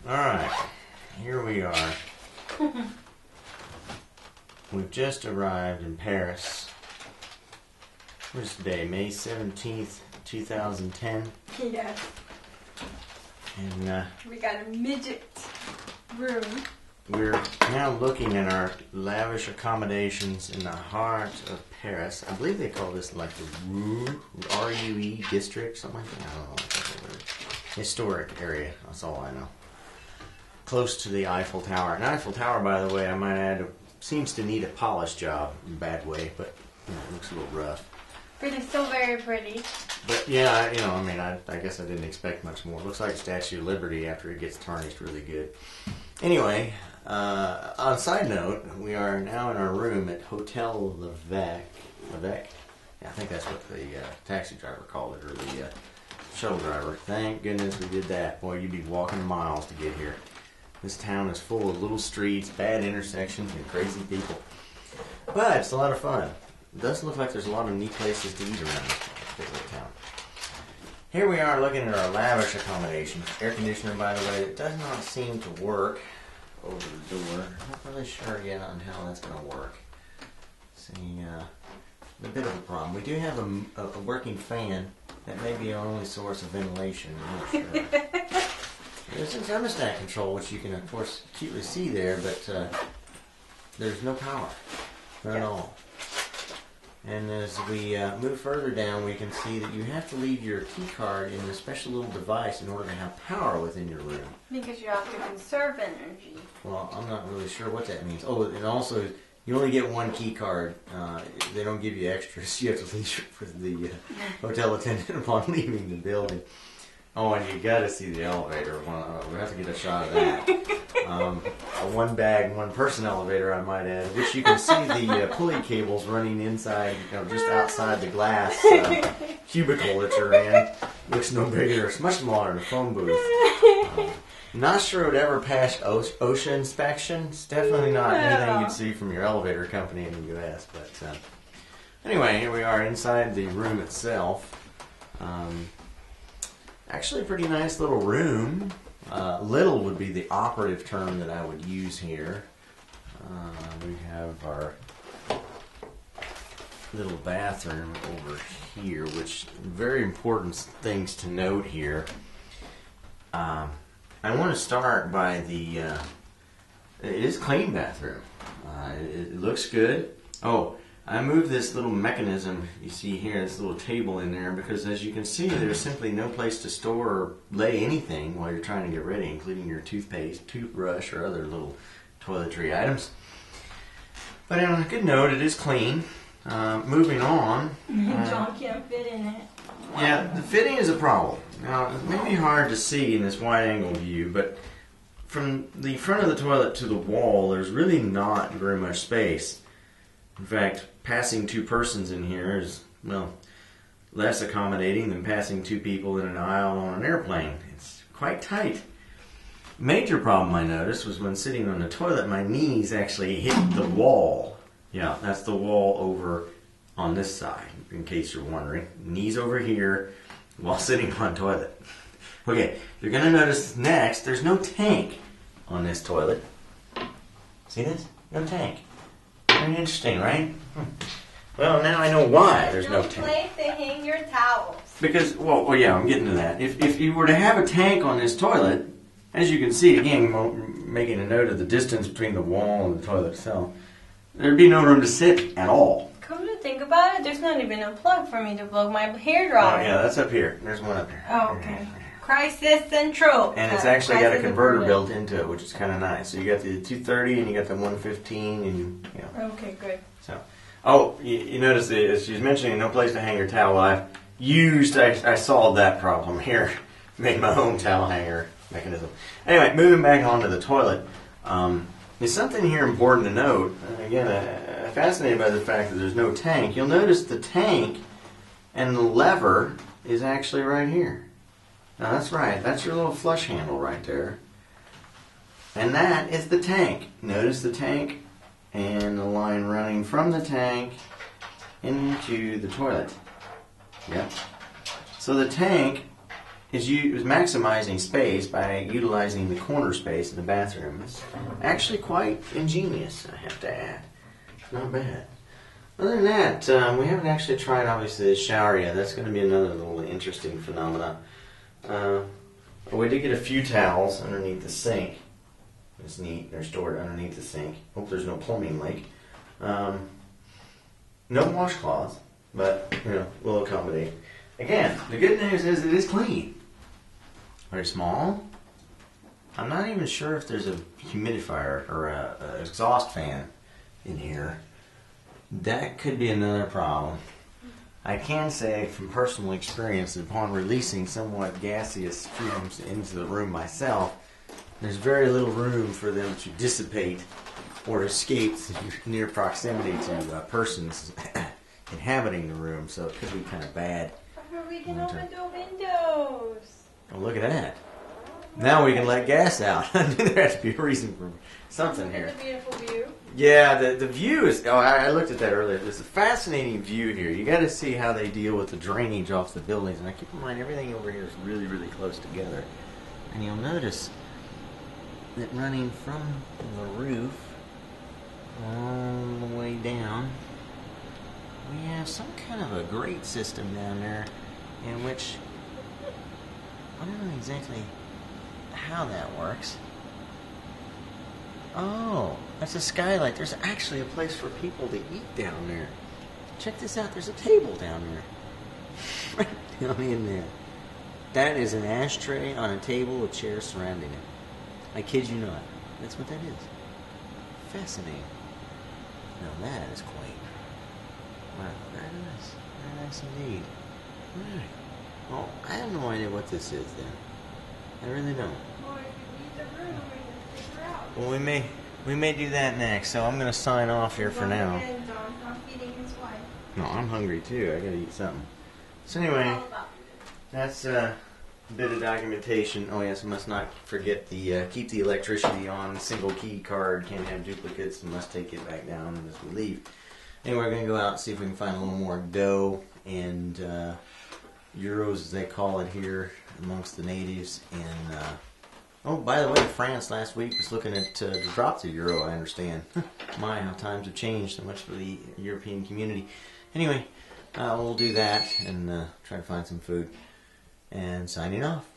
Alright, here we are. We've just arrived in Paris. What's today? May 17th, 2010. Yes. And we got a midget room. we're now looking at our lavish accommodations in the heart of Paris. I believe they call this like the RUE district, something like that. I don't know what that's word. Historic area, that's all I know. Close to the Eiffel Tower. And Eiffel Tower, by the way, I might add, seems to need a polish job in a bad way, but you know, it looks a little rough. But it's still very pretty. But yeah, I guess I didn't expect much more. It looks like Statue of Liberty after it gets tarnished really good. Anyway, on a side note, we are now in our room at Hotel Leveque. Leveque? Yeah, I think that's what the taxi driver called it, or the shuttle driver. Thank goodness we did that. Boy, you'd be walking miles to get here. This town is full of little streets, bad intersections, and crazy people. But it's a lot of fun. It does look like there's a lot of neat places to eat around this little town. Here we are looking at our lavish accommodations. Air conditioner, by the way, it does not seem to work over the door. I'm not really sure yet on how that's going to work. See, a bit of a problem. We do have a working fan. That may be our only source of ventilation. I'm not sure. There's a thermostat control, which you can, of course, acutely see there, but there's no power. Not at all. And as we move further down, we can see that you have to leave your key card in a special little device in order to have power within your room. Because you have to conserve energy. Well, I'm not really sure what that means. Oh, and also, you only get one key card. They don't give you extras. You have to leave with the hotel attendant upon leaving the building. Oh, and you got to see the elevator. We have to get a shot of that. A one-bag, one-person elevator, I might add, which you can see the pulley cables running inside, just outside the glass cubicle that you're in. Looks no bigger. It's much smaller than a phone booth. Not sure it would ever pass OSHA inspection. It's definitely not anything you'd see from your elevator company in the U.S. But anyway, here we are inside the room itself. Actually a pretty nice little room. Little would be the operative term that I would use here. We have our little bathroom over here, which very important things to note here. I want to start by the, it is a clean bathroom. It looks good. Oh, I moved this little mechanism you see here, this little table in there, because as you can see, there's simply no place to store or lay anything while you're trying to get ready, including your toothpaste, toothbrush, or other little toiletry items. But on a good note, it is clean. Moving on. John can't fit in it. Yeah, the fitting is a problem. Now, it may be hard to see in this wide-angle view, but from the front of the toilet to the wall, there's really not very much space. In fact, passing two persons in here is, well, less accommodating than passing two people in an aisle on an airplane. It's quite tight. Major problem I noticed was when sitting on the toilet, my knees actually hit the wall. Yeah, that's the wall over on this side, in case you're wondering. Knees over here while sitting on toilet. Okay, you're going to notice next, there's no tank on this toilet. See this? No tank. Very interesting, right? Well, now I know why there's no tank. Place to hang your towels. Because, well, yeah, I'm getting to that. If you were to have a tank on this toilet, as you can see, again, making a note of the distance between the wall and the toilet itself, there'd be no room to sit at all. Come to think about it, there's not even a plug for me to plug my hair dryer. Oh, yeah, that's up here. There's one up here. Oh, okay. Crisis Central. And it's actually got a converter built into it, which is kind of nice. So you got the 230 and you got the 115, and you know. Okay, good. So, oh, you notice that she's mentioning no place to hang your towel. I solved that problem here. Made my own towel hanger mechanism. Anyway, moving back onto the toilet. There's something here important to note. Again, I'm fascinated by the fact that there's no tank. You'll notice the tank and the lever is actually right here. Now that's right, that's your little flush handle right there. And that is the tank. Notice the tank and the line running from the tank into the toilet. Yep. So the tank is maximizing space by utilizing the corner space in the bathroom. It's actually quite ingenious, I have to add. Not bad. Other than that, we haven't actually tried, obviously, the shower yet. That's going to be another little interesting phenomenon. We did get a few towels underneath the sink. It's neat. They're stored underneath the sink. Hope there's no plumbing leak. No washcloths, but, we'll accommodate. Again, the good news is it is clean. Very small. I'm not even sure if there's a humidifier or a exhaust fan in here. That could be another problem. I can say from personal experience that upon releasing somewhat gaseous fumes into the room myself, there's very little room for them to dissipate or escape near proximity to persons inhabiting the room, so it could be kind of bad. We can open the windows. Oh, look at that. Now we can let gas out. I knew there had to be a reason for something here. Look at the beautiful view. Yeah, the view is... Oh, I looked at that earlier. There's a fascinating view here. You got to see how they deal with the drainage off the buildings. And I keep in mind, everything over here is really, really close together. And you'll notice that running from the roof all the way down, we have some kind of a grate system down there in which... I don't know exactly how that works. Oh, that's a skylight. There's actually a place for people to eat down there. Check this out. There's a table down there. Right down in there. That is an ashtray on a table with chairs surrounding it. I kid you not. That's what that is. Fascinating. Now that is quaint. Wow, very nice. Very nice indeed. All right. Well, I have no idea what this is then. I really don't. Well, if you leave the room, we can figure out. Well, we may do that next, so I'm going to sign off here for now. And John's not feeding his wife. No, I'm hungry too. I got to eat something. So anyway, that's a bit of documentation. Oh yes, I must not forget the keep the electricity on. Single key card. Can't have duplicates. And must take it back down as we leave. Anyway, we're going to go out and see if we can find a little more dough and euros, as they call it here amongst the natives. And oh, by the way, France last week was looking at to drop the euro. I understand. My, how times have changed so much for the European community. Anyway, we'll do that and try to find some food. And signing off.